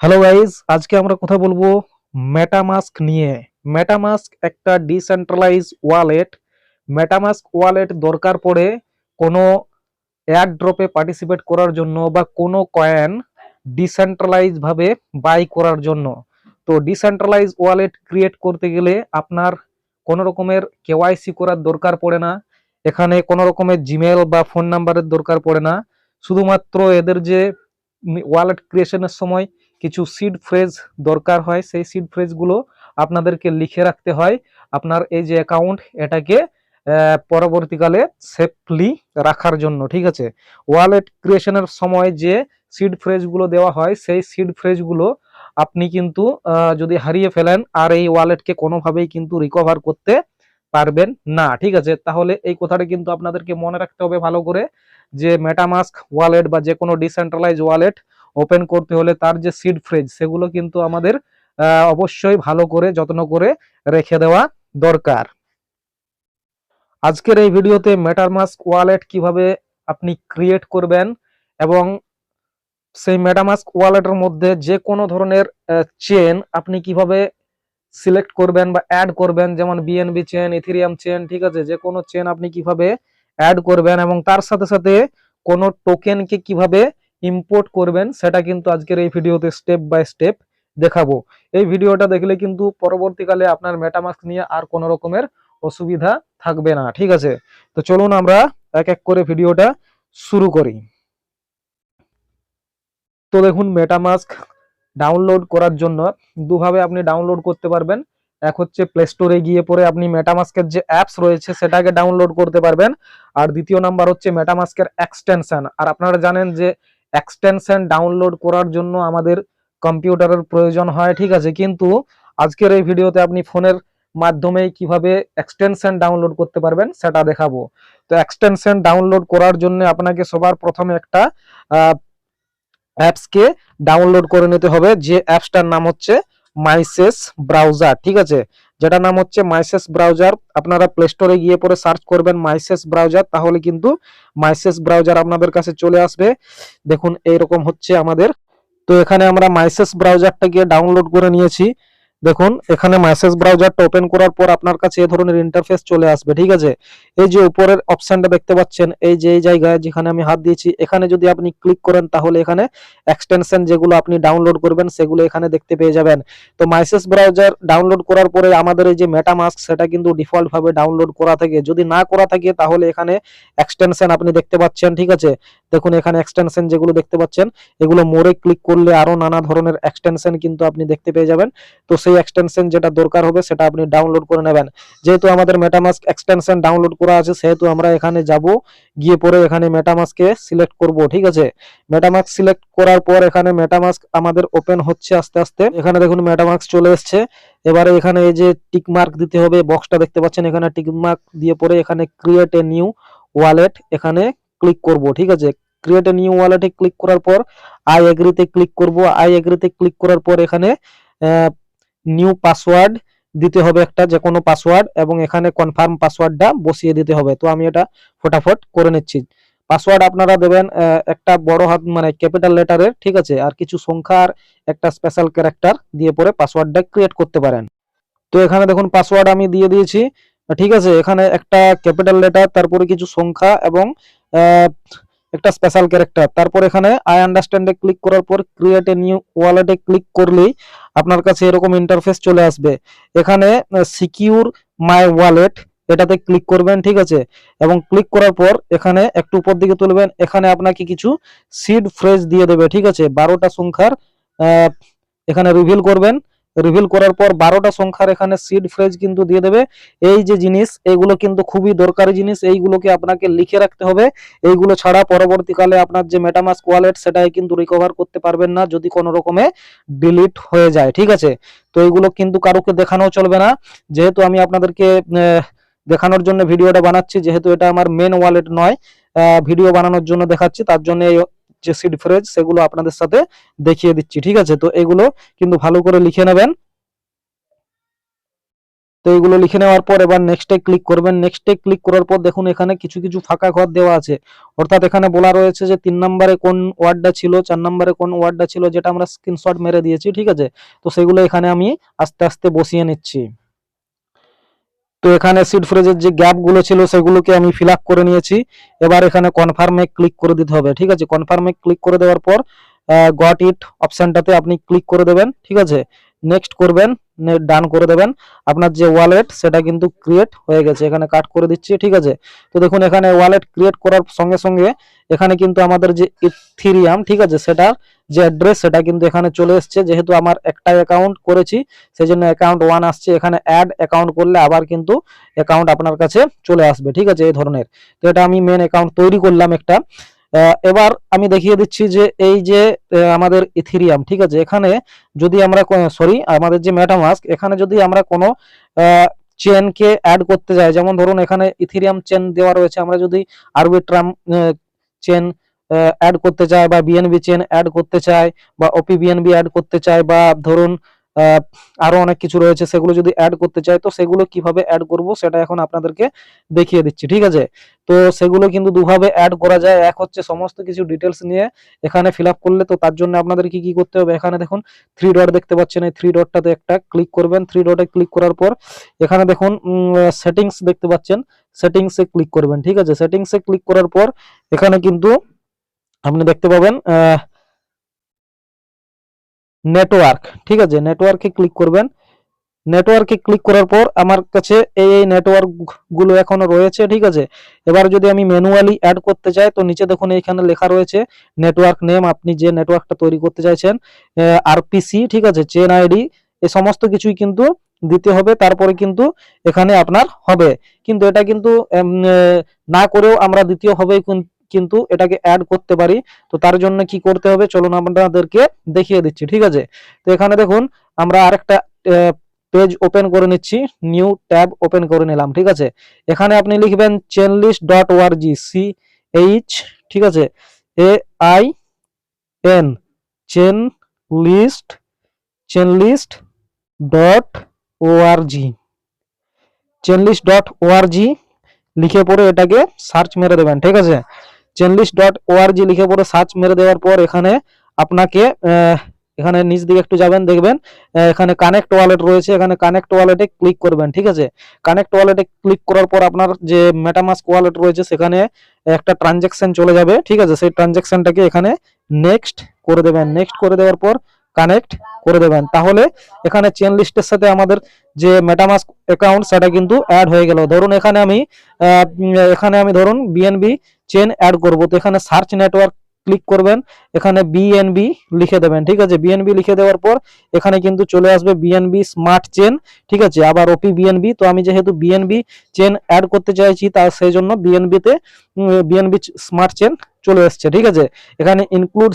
Hello guys, আজকে আমরা কথা বলবো মেটামাস্ক নিয়ে। মেটামাস্ক একটা ডিসেন্ট্রালাইজ ওয়ালেট। মেটামাস্ক ওয়ালেট দরকার পড়ে কোনো এয়ার ড্রপে পার্টিসিপেট করার জন্য বা কোনো কয়েন ডিসেন্ট্রালাইজ ভাবে বাই করার জন্য। তো ডিসেন্ট্রালাইজ ওয়ালেট ক্রিয়েট করতে গেলে আপনার কোনো রকমের কেওয়াইসি করার দরকার পড়ে না। এখানে কোনো রকমের জিমেল বা ফোন নাম্বারের দরকার পড়ে না। শুধুমাত্র এদের যে ওয়ালেট ক্রিয়েশনের সময় কিছু সিড ফ্রেজ দরকার হয়, সেই সিড ফ্রেজগুলো আপনাদেরকে লিখে রাখতে হয় আপনার এই যে অ্যাকাউন্ট এটাকে পরবর্তীকালে সেফলি রাখার জন্য। ঠিক আছে, ওয়ালেট ক্রিয়েশনের সময় যে সিড ফ্রেজগুলো দেওয়া হয় সেই সিড ফ্রেজগুলো আপনি কিন্তু যদি হারিয়ে ফেলেন আর এই ওয়ালেটকে কোনোভাবেই কিন্তু রিকভার করতে পারবেন না। ঠিক আছে, তাহলে এই কথাটা কিন্তু আপনাদেরকে মনে রাখতে হবে ভালো করে, যে মেটামাস্ক ওয়ালেট বা যে কোনো ডিসেন্ট্রালাইজ ওয়ালেট ওপেন করতে হলে তার যে সিড ফ্রেজ সেগুলো কিন্তু আমাদের অবশ্যই ভালো করে যত্ন করে রেখে দেওয়া দরকার। আজকের এই ভিডিওতে মেটামাস্ক ওয়ালেট কিভাবে আপনি ক্রিয়েট করবেন এবং সেই মেটামাস্ক ওয়ালেটের মধ্যে যে কোনো ধরনের চেন আপনি কিভাবে সিলেক্ট করবেন বা অ্যাড করবেন, যেমন বিএনবি চেন, ইথেরিয়াম চেন, ঠিক আছে, যে কোনো চেন আপনি কিভাবে অ্যাড করবেন এবং তার সাথে সাথে কোনো টোকেনকে কিভাবে ইম্পোর্ট করবেন সেটা কিন্তু আজকের এই ভিডিওতে স্টেপ বাই স্টেপ দেখাবো। এই ভিডিওটা দেখলে কিন্তু পরবর্তীকালে আপনার মেটামাস্ক নিয়ে আর কোনো রকমের অসুবিধা থাকবে না। ঠিক আছে, তো চলুন আমরা এক এক করে ভিডিওটা শুরু করি। তো দেখুন, মেটামাস্ক ডাউনলোড করার জন্য দুভাবে আপনি ডাউনলোড করতে পারবেন। এক হচ্ছে প্লে স্টোরে গিয়ে পরে আপনি মেটামাস্কের যে অ্যাপস রয়েছে সেটাকে ডাউনলোড করতে পারবেন, আর দ্বিতীয় নাম্বার হচ্ছে মেটামাস্কের এক্সটেনশন। আর আপনারা জানেন যে এক্সটেনশন ডাউনলোড করার জন্য আমাদের কম্পিউটারের প্রয়োজন হয়। ঠিক আছে, কিন্তু আজকের এই ভিডিওতে আপনি ফোনের মাধ্যমে কিভাবে এক্সটেনশন ডাউনলোড করতে পারবেন সেটা দেখাবো। তো এক্সটেনশন ডাউনলোড করার জন্য আপনাকে সবার প্রথমে একটা অ্যাপসকে ডাউনলোড করে নিতে হবে, যে অ্যাপসটার নাম হচ্ছে মাইসেস ব্রাউজার। ঠিক আছে, যেটা নাম হচ্ছে মাইসেস ব্রাউজার। আপনারা প্লে স্টোরে গিয়ে পরে সার্চ করবেন মাইসেস ব্রাউজার, তাহলে কিন্তু মাইসেস ব্রাউজার আপনাদের কাছে চলে আসবে। দেখুন এইরকম হচ্ছে আমাদের। তো এখানে আমরা মাইসেস ব্রাউজারটাকে ডাউনলোড করে নিয়েছি। দেখুন এখানে মেসেজ ব্রাউজারটা ওপেন করার পর আপনার কাছে এই ধরনের ইন্টারফেস চলে আসবে। ঠিক আছে, এই যে উপরের অপশনটা দেখতে পাচ্ছেন, এই যে এই জায়গায় যেখানে আমি হাত দিয়েছি এখানে যদি আপনি ক্লিক করেন তাহলে এখানে এক্সটেনশন যেগুলো আপনি ডাউনলোড করবেন সেগুলো এখানে দেখতে পেয়ে যাবেন। তো মেসেজ ব্রাউজার ডাউনলোড করার পরে আমাদের এই যে মেটামাস্ক সেটা কিন্তু ডিফল্ট ভাবে ডাউনলোড করা থাকে। যদি না করা থাকে তাহলে এখানে এক্সটেনশন আপনি দেখতে পাচ্ছেন। ঠিক আছে, দেখুন এখানে এক্সটেনশন যেগুলো দেখতে পাচ্ছেন এগুলো মোরে ক্লিক করলে আরো নানা ধরনের এক্সটেনশন কিন্তু আপনি দেখতে পেয়ে যাবেন। তো সেই এক্সটেনশন যেটা দরকার হবে সেটা আপনি ডাউনলোড করে নেবেন। যেহেতু আমাদের মেটামাস্ক এক্সটেনশন ডাউনলোড করা আছে সেহেতু আমরা এখানে যাব, গিয়ে পরে এখানে মেটামাস্ককে সিলেক্ট করব। ঠিক আছে, মেটামাস্ক সিলেক্ট করার পর এখানে মেটামাস্ক আমাদের ওপেন হচ্ছে আস্তে আস্তে। এখানে দেখুন মেটামাস্ক চলে এসেছে। এবারে এখানে এই যে টিক মার্ক দিতে হবে, বক্সটা দেখতে পাচ্ছেন, এখানে টিক মার্ক দিয়ে পরে এখানে ক্রিয়েট এ নিউ ওয়ালেট এখানে ক্লিক করব। ঠিক আছে, ক্রিয়েট এ নিউ ওয়ালেটে ক্লিক করার পর আই এগ্রিতে ক্লিক করব। আই এগ্রিতে ক্লিক করার পর এখানে নিউ পাসওয়ার্ড দিতে হবে একটা, যে কোনো পাসওয়ার্ড, এবং এখানে কনফার্ম পাসওয়ার্ডটা বসিয়ে দিতে হবে। তো আমি এটা ফটাফট করে নিচ্ছি। পাসওয়ার্ড আপনারা দেবেন একটা বড় হাত মানে ক্যাপিটাল লেটারের। ঠিক আছে, আর কিছু সংখ্যা আর একটা স্পেশাল ক্যারেক্টার দিয়ে পরে পাসওয়ার্ডটা ক্রিয়েট করতে পারেন। তো এখানে দেখুন পাসওয়ার্ড আমি দিয়ে দিয়েছি। ঠিক আছে, এখানে একটা ক্যাপিটাল লেটার, তারপরে কিছু সংখ্যা এবং একটা স্পেশাল ক্যারেক্টার, তারপর এখানে আই আন্ডারস্ট্যান্ডে ক্লিক করার পর ক্রিয়েট এ নিউ ওয়ালেটে ক্লিক করলেই আপনার কাছে এরকম ইন্টারফেস চলে আসবে। এখানে সিকিউর মাই ওয়ালেট এটাতে ক্লিক করবেন। ঠিক আছে, এবং ক্লিক করার পর এখানে একটু উপর দিকে তুলবেন, এখানে আপনাকে কিছু সিড ফ্রেজ দিয়ে দেবে। ঠিক আছে, 12টা সংখ্যার এখানে রিভিল করবেন। রিভিল করার পর 12টা সংখ্যার এখানে সিড ফ্রেজ কিন্তু দিয়ে দেবে। এই যে জিনিস এইগুলো কিন্তু খুবই দরকারি জিনিস, এইগুলোকে আপনাকে লিখে রাখতে হবে। এইগুলো ছাড়া পরবর্তীকালে আপনার যে মেটামাস্ক ওয়ালেট সেটাই কিন্তু রিকভার করতে পারবেন না যদি কোনো রকমে ডিলিট হয়ে যায়। ঠিক আছে, তো এইগুলো কিন্তু কারোকে দেখানো চলবে না। যেহেতু আমি আপনাদেরকে দেখানোর জন্য ভিডিওটা বানাচ্ছি, যেহেতু এটা আমার মেন ওয়ালেট নয়, ভিডিও বানানোর জন্য দেখাচ্ছি, তার জন্য এই যে সিড ফ্রেজ সেগুলো আপনাদের সাথে দেখিয়ে দিচ্ছি। ঠিক আছে, তো এগুলো কিন্তু ভালো করে লিখে নেবেন। তো এইগুলো লিখে নেওয়ার পর এবার নেক্সটে ক্লিক করবেন। নেক্সটে ক্লিক করার পর দেখুন এখানে কিছু কিছু ফাঁকা ঘর দেওয়া আছে, অর্থাৎ এখানে বলা রয়েছে যে 3 নম্বরে কোন ওয়ার্ডটা ছিল, 4 নম্বরে কোন ওয়ার্ডটা ছিল, যেটা আমরা স্ক্রিনশট মেরে দিয়েছি, ঠিক আছে। তো সেগুলো এখানে আমি আস্তে আস্তে বসিয়ে নিচ্ছি। তো এখানে সিড ফ্রেজের যে গ্যাপ গুলো ছিল সেগুলোকে আমি ফিল আপ করে নিয়েছি। এবার এখানে কনফার্মে ক্লিক করে দিতে হবে, ঠিক আছে। কনফার্মে ক্লিক করে দেওয়ার পর গট ইট অপশনটাতে আপনি ক্লিক করে দেবেন, ঠিক আছে। নেক্সট করবেন, ডান করে দেবেন। আপনার যে ওয়ালেট সেটা কিন্তু ক্রিয়েট হয়ে গেছে, এখানে কাট করে দিচ্ছি, ঠিক আছে। তো দেখুন এখানে ওয়ালেট ক্রিয়েট করার সঙ্গে সঙ্গে এখানে কিন্তু আমাদের যে ইথেরিয়াম, ঠিক আছে, সেটার যে অ্যাড্রেস সেটা কিন্তু এখানে চলে এসেছে। যেহেতু আমার একটা অ্যাকাউন্ট করেছি সেই জন্য অ্যাকাউন্ট 1 আসছে। এখানে অ্যাড অ্যাকাউন্ট করলে আবার কিন্তু অ্যাকাউন্ট আপনার কাছে চলে আসবে, ঠিক আছে, এই ধরনের। তো এটা আমি মেন অ্যাকাউন্ট তৈরি করলাম একটা। এবার আমি দেখিয়ে দিচ্ছি যে এই যে আমাদের ইথেরিয়াম, ঠিক আছে, এখানে যদি আমরা আমাদের যে মেটামাস্ক, এখানে যদি আমরা কোনো চেনকে অ্যাড করতে যাই, যেমন ধরুন এখানে ইথেরিয়াম চেন দেওয়া রয়েছে, আমরা যদি আরবিট্রাম চেন অ্যাড করতে চাই বা বিএনবি চেন অ্যাড করতে চাই বা ওপি বিএনবি অ্যাড করতে চাই বা ধরুন আরো অনেক কিছু রয়েছে, সেগুলো যদি অ্যাড করতে চাই তো সেগুলো কিভাবে অ্যাড করব সেটা এখন আপনাদেরকে দেখিয়ে দিচ্ছি, ঠিক আছে। তো সেগুলো কিন্তু দুভাবে অ্যাড করা যায়। এক হচ্ছে সমস্ত কিছু ডিটেলস নিয়ে এখানে ফিল আপ করলে, তো তার জন্য আপনাদের কি কি করতে হবে, এখানে দেখুন 3 ডট দেখতে পাচ্ছেন, এই 3 ডটটাতে একটা ক্লিক করবেন। 3 ডটে ক্লিক করার পর এখানে দেখুন সেটিংস দেখতে পাচ্ছেন, সেটিংসে ক্লিক করবেন, ঠিক আছে। সেটিংসে ক্লিক করার পর এখানে কিন্তু আপনি দেখতে পাবেন নেটওয়ার্ক, ঠিক আছে, নেটওয়ার্কে ক্লিক করবেন। নেটওয়ার্কে ক্লিক করার পর আমার কাছে এই নেটওয়ার্ক গুলো এখনো রয়েছে, ঠিক আছে। এবার যদি আমি ম্যানুয়ালি অ্যাড করতে চাই তো নিচে দেখুন এখানে লেখা রয়েছে নেটওয়ার্ক নেম, আপনি যে নেটওয়ার্কটা তৈরি করতে চাইছেন, আরপিসি, ঠিক আছে, চেন আইডি, এই সমস্ত কিছুই কিন্তু দিতে হবে, তারপরে কিন্তু এখানে আপনার হবে। কিন্তু এটা কিন্তু না করেও আমরা দ্বিতীয়ভাবে কিন্তু এটাকে অ্যাড করতে পারি। তো তার জন্য কি করতে হবে চলুন আপনাদেরকে দেখিয়ে দিচ্ছি, ঠিক আছে। তো এখানে দেখুন আমরা আরেকটা পেজ ওপেন করে নিচ্ছি, নিউ ট্যাব ওপেন করে নিলাম, ঠিক আছে। এখানে আপনি লিখবেন চেনলিস্ট ডট ওআরজি, CH, ঠিক আছে, AIN, chain list, chainlist dot org, chainlist dot org লিখে পরে এটাকে সার্চ মেরে দেবেন, ঠিক আছে। চেনলিস্ট ডট ওআরজি লিখে পরে সার্চ মেরে দেওয়ার পর এখানে আপনাকে এখানে নিচ দিকে একটু যাবেন, দেখবেন এখানে কানেক্ট ওয়ালেট রয়েছে, এখানে কানেক্ট ওয়ালেটে ক্লিক করবেন, ঠিক আছে। কানেক্ট ওয়ালেটে ক্লিক করার পর আপনার যে মেটামাস্ক ওয়ালেট রয়েছে সেখানে একটা ট্রানজ্যাকশন চলে যাবে, ঠিক আছে। সেই ট্রানজ্যাকশনটাকে এখানে নেক্সট করে দেবেন। নেক্সট করে দেওয়ার পর কানেক্ট করে দেবেন, তাহলে এখানে চেন লিস্টের সাথে আমাদের যে মেটামাস্ক অ্যাকাউন্ট সেটা কিন্তু অ্যাড হয়ে গেল। ধরুন এখানে আমি ধরুন বিএনবি চেন অ্যাড করব, তো এখানে সার্চ নেটওয়ার্ক ক্লিক করবেন, এখানে বিএনবি লিখে দেবেন, ঠিক আছে। বিএনবি লিখে দেওয়ার পর এখানে কিন্তু চলে আসবে বিএনবি স্মার্ট চেন, ঠিক আছে, আবার ওপি বিএনবি। তো আমি যেহেতু বিএনবি চেন অ্যাড করতে চাইছি তার সেই জন্য বিএনবি স্মার্ট চেন চলে এসছে, ঠিক আছে। এখানে ইনক্লুড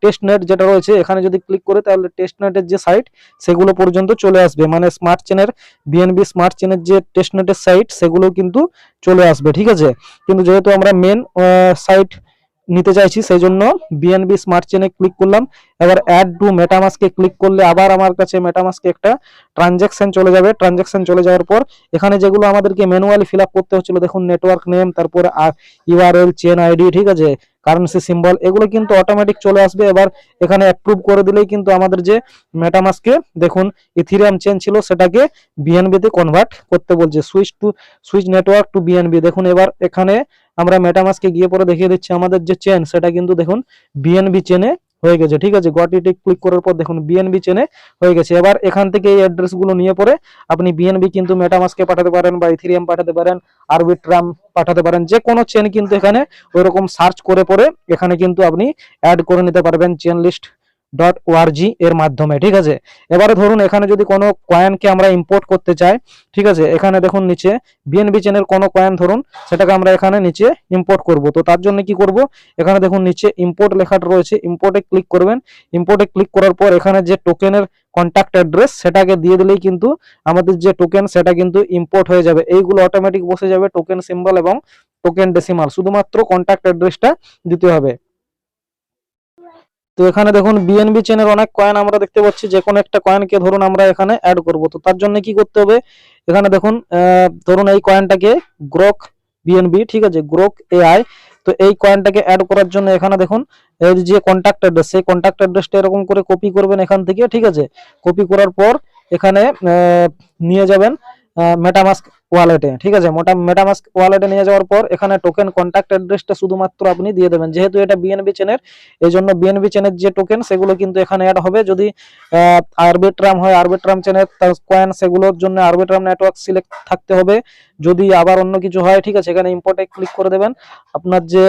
টেস্টনেট যেটা রয়েছে এখানে যদি ক্লিক করে তাহলে টেস্টনেটের যে সাইট সেগুলো পর্যন্ত চলে আসবে, মানে স্মার্ট চেনের বিএনবি স্মার্ট চেনের যে টেস্টনেটের সাইট সেগুলো কিন্তু চলে আসবে, ঠিক আছে। কিন্তু যেহেতু আমরা মেন সাইট নিতে চাইছি সেই জন্য বিএনবি স্মার্ট চেনে ক্লিক করলাম। এবার অ্যাড টু মেটামাস্কে ক্লিক করলে আবার আমার কাছে মেটামাস্কে একটা ট্রানজ্যাকশন চলে যাবে। ট্রানজ্যাকশন চলে যাওয়ার পর এখানে যেগুলো আমাদেরকে ম্যানুয়ালি ফিল আপ করতে হচ্ছিল, দেখুন নেটওয়ার্ক নেম, তারপর ইউআরএল, চেন আইডি, ঠিক আছে, কারেন্সি সিম্বল, এগুলো কিন্তু অটোমেটিক চলে আসবে। এবার এখানে অ্যাপ্রুভ করে দিলেই কিন্তু আমাদের যে মেটামাস্কে দেখুন ইথেরিয়াম চেন ছিল সেটাকে বিএনবি তে কনভার্ট করতে বলছে, সুইচ নেটওয়ার্ক টু বিএনবি। দেখুন এবার এখানে আমরা মেটামাস্কে গিয়ে পরে দেখিয়ে দিচ্ছি আমাদের যে চেন সেটা কিন্তু দেখুন বিএনবি চেনে হয়ে গেছে, ঠিক আছে। গট ইটে ক্লিক করার পর দেখুন বিএনবি চেনে হয়ে গেছে। এবার এখান থেকে এই অ্যাড্রেস গুলো নিয়ে পরে আপনি বিএনবি কিন্তু মেটামাস্কে পাঠাতে পারেন বা ইথেরিয়াম পাঠাতে পারেন, আরবিট্রাম পাঠাতে পারেন, যে কোনো চেন কিন্তু এখানে ওইরকম সার্চ করে পরে এখানে কিন্তু আপনি অ্যাড করে নিতে পারবেন চেন লিস্ট ডট ওআরজি এর মাধ্যমে, ঠিক আছে। এবারে ধরুন এখানে যদি কোনো কয়েনকে আমরা ইম্পোর্ট করতে চাই, ঠিক আছে, এখানে দেখুন নিচে বিএনবি চেনের কোনো কয়েন ধরুন সেটাকে আমরা এখানে নিচে ইম্পোর্ট করব। তো তার জন্য কি করব, এখানে দেখুন নিচে ইম্পোর্ট লেখাটা রয়েছে, ইম্পোর্টে ক্লিক করবেন। ইম্পোর্টে ক্লিক করার পর এখানে যে টোকেনের কন্ট্যাক্ট অ্যাড্রেস সেটাকে দিয়ে দিলেই কিন্তু আমাদের যে টোকেন সেটা কিন্তু ইম্পোর্ট হয়ে যাবে। এইগুলো অটোমেটিক বসে যাবে, টোকেন সিম্বল এবং টোকেন ডেসিমাল, শুধুমাত্র কন্ট্যাক্ট অ্যাড্রেসটা দিতে হবে। তো এখানে দেখুন বিএনবি চেনের অনেক কয়েন আমরা দেখতে পাচ্ছি, যে কোনো একটা কয়েনকে ধরুন আমরা এখানে অ্যাড করব। তো তার জন্য কি করতে হবে, এখানে দেখুন ধরুন এই কয়েনটাকে গ্রোক বিএনবি, ঠিক আছে, গ্রোক এআই। তো এই কয়েনটাকে অ্যাড করার জন্য এখানে দেখুন এর যে কন্ট্যাক্ট অ্যাড্রেস, সেই কন্ট্যাক্ট অ্যাড্রেসটা এরকম করে কপি করবেন এখান থেকে, ঠিক আছে। কপি করার পর এখানে নিয়ে যাবেন মেটামাস্ক ওয়ালেটে, ঠিক আছে। মেটামাস্ক ওয়ালেটে নিয়ে যাওয়ার পর এখানে টোকেন কন্ট্যাক্ট অ্যাড্রেসটা শুধুমাত্র আপনি দিয়ে দেবেন, যেহেতু এটা বিএনবি চেনের, এই জন্য বিএনবি চেনের যে টোকেন সেগুলো কিন্তু এখানে অ্যাড হবে। যদি আরবিট্রাম হয়, আরবিট্রাম চেনের কয়েন, সেগুলোর জন্য আরবিট্রাম নেটওয়ার্ক সিলেক্ট থাকতে হবে। যদি আবার অন্য কিছু হয়, ঠিক আছে, এখানে ইম্পোর্টে ক্লিক করে দেবেন, আপনার যে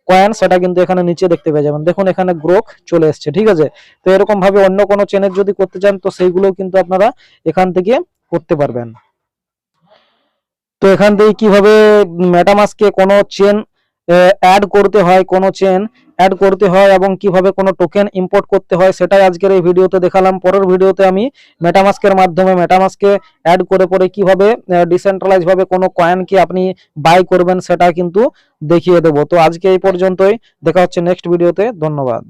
কয়েন সেটা কিন্তু এখানে নিচে দেখতে পেয়ে যাবেন। দেখুন এখানে গ্রোক চলে এসছে, ঠিক আছে। তো এরকম ভাবে অন্য কোনো চেনের যদি করতে চান তো সেইগুলো কিন্তু আপনারা এখান থেকে করতে পারবেন। তো এখান থেকে কিভাবে মেটামাস্কে কোনো চেন অ্যাড করতে হয়, কোনো চেন অ্যাড করতে হয় এবং কিভাবে কোনো টোকেন ইম্পোর্ট করতে হয় সেটাই আজকের এই ভিডিওতে দেখালাম। পরের ভিডিওতে আমি মেটামাস্কের মাধ্যমে মেটামাস্কে অ্যাড করে পরে কিভাবে ডিসেন্ট্রালাইজ ভাবে কোনো কয়েনকে আপনি বাই করবেন সেটা কিন্তু দেখিয়ে দেবো। তো আজকে এই পর্যন্তই, দেখা হচ্ছে নেক্সট ভিডিওতে। ধন্যবাদ।